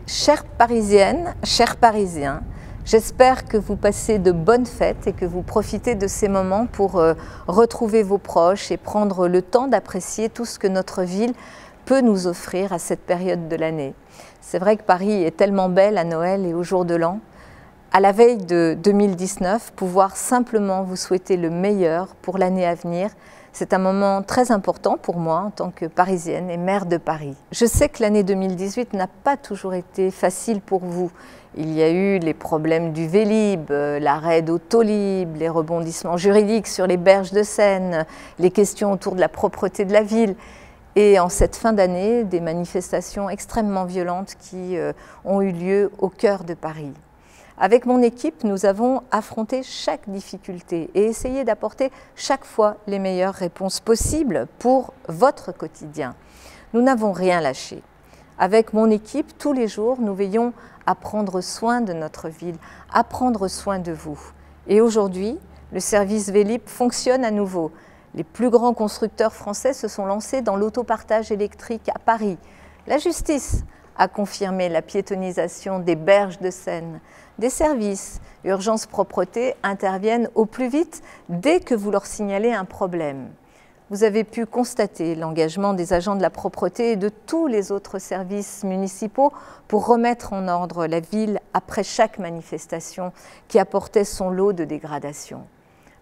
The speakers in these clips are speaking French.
Chères Parisiennes, chers Parisiens, j'espère que vous passez de bonnes fêtes et que vous profitez de ces moments pour retrouver vos proches et prendre le temps d'apprécier tout ce que notre ville peut nous offrir à cette période de l'année. C'est vrai que Paris est tellement belle à Noël et au jour de l'an. À la veille de 2019, pouvoir simplement vous souhaiter le meilleur pour l'année à venir, c'est un moment très important pour moi en tant que Parisienne et maire de Paris. Je sais que l'année 2018 n'a pas toujours été facile pour vous. Il y a eu les problèmes du Vélib, l'arrêt d'Autolib, les rebondissements juridiques sur les berges de Seine, les questions autour de la propreté de la ville. Et en cette fin d'année, des manifestations extrêmement violentes qui ont eu lieu au cœur de Paris. Avec mon équipe, nous avons affronté chaque difficulté et essayé d'apporter chaque fois les meilleures réponses possibles pour votre quotidien. Nous n'avons rien lâché. Avec mon équipe, tous les jours, nous veillons à prendre soin de notre ville, à prendre soin de vous. Et aujourd'hui, le service Vélib fonctionne à nouveau. Les plus grands constructeurs français se sont lancés dans l'autopartage électrique à Paris. La justice a confirmé la piétonisation des berges de Seine. Des services, urgence propreté, interviennent au plus vite dès que vous leur signalez un problème. Vous avez pu constater l'engagement des agents de la propreté et de tous les autres services municipaux pour remettre en ordre la ville après chaque manifestation qui apportait son lot de dégradation.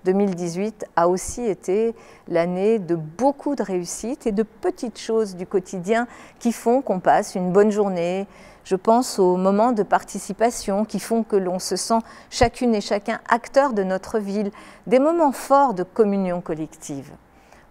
2018 a aussi été l'année de beaucoup de réussites et de petites choses du quotidien qui font qu'on passe une bonne journée. Je pense aux moments de participation qui font que l'on se sent chacune et chacun acteur de notre ville, des moments forts de communion collective.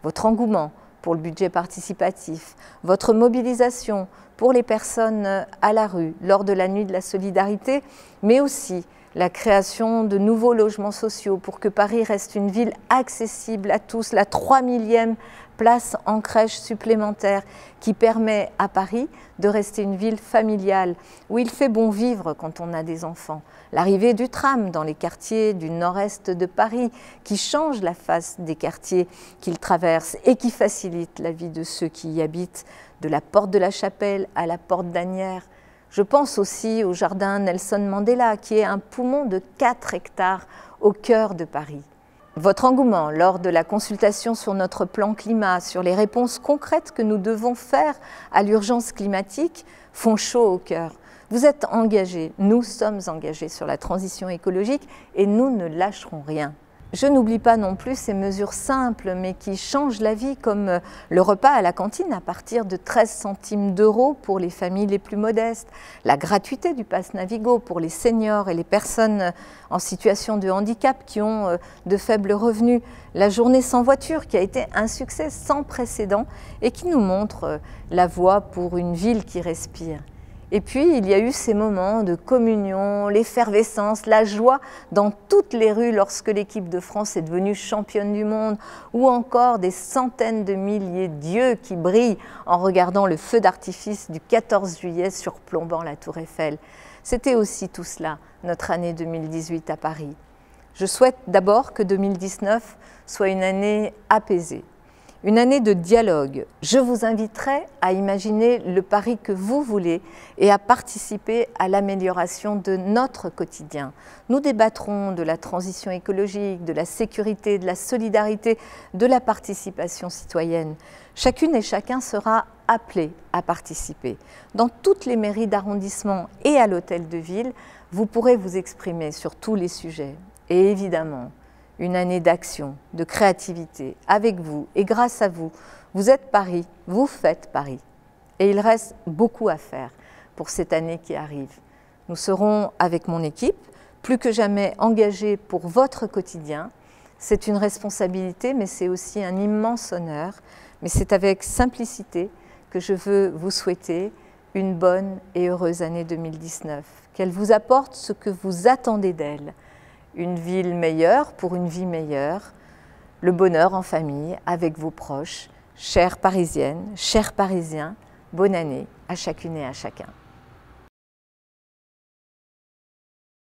Votre engouement pour le budget participatif, votre mobilisation pour les personnes à la rue lors de la nuit de la solidarité, mais aussi la création de nouveaux logements sociaux pour que Paris reste une ville accessible à tous, la 3000e place en crèche supplémentaire qui permet à Paris de rester une ville familiale où il fait bon vivre quand on a des enfants. L'arrivée du tram dans les quartiers du nord-est de Paris qui change la face des quartiers qu'il traverse et qui facilite la vie de ceux qui y habitent, de la porte de la Chapelle à la porte d'Asnières. Je pense aussi au jardin Nelson Mandela, qui est un poumon de 4 hectares au cœur de Paris. Votre engouement lors de la consultation sur notre plan climat, sur les réponses concrètes que nous devons faire à l'urgence climatique, font chaud au cœur. Vous êtes engagés, nous sommes engagés sur la transition écologique et nous ne lâcherons rien. Je n'oublie pas non plus ces mesures simples mais qui changent la vie comme le repas à la cantine à partir de 13 centimes d'euros pour les familles les plus modestes, la gratuité du pass Navigo pour les seniors et les personnes en situation de handicap qui ont de faibles revenus, la journée sans voiture qui a été un succès sans précédent et qui nous montre la voie pour une ville qui respire. Et puis, il y a eu ces moments de communion, l'effervescence, la joie dans toutes les rues lorsque l'équipe de France est devenue championne du monde, ou encore des centaines de milliers d'yeux qui brillent en regardant le feu d'artifice du 14 juillet surplombant la Tour Eiffel. C'était aussi tout cela, notre année 2018 à Paris. Je souhaite d'abord que 2019 soit une année apaisée. Une année de dialogue. Je vous inviterai à imaginer le Paris que vous voulez et à participer à l'amélioration de notre quotidien. Nous débattrons de la transition écologique, de la sécurité, de la solidarité, de la participation citoyenne. Chacune et chacun sera appelé à participer. Dans toutes les mairies d'arrondissement et à l'hôtel de ville, vous pourrez vous exprimer sur tous les sujets. Et évidemment, une année d'action, de créativité, avec vous et grâce à vous. Vous êtes Paris, vous faites Paris. Et il reste beaucoup à faire pour cette année qui arrive. Nous serons, avec mon équipe, plus que jamais engagés pour votre quotidien. C'est une responsabilité, mais c'est aussi un immense honneur. Mais c'est avec simplicité que je veux vous souhaiter une bonne et heureuse année 2019. Qu'elle vous apporte ce que vous attendez d'elle. Une ville meilleure pour une vie meilleure, le bonheur en famille, avec vos proches, chères Parisiennes, chers Parisiens, bonne année à chacune et à chacun.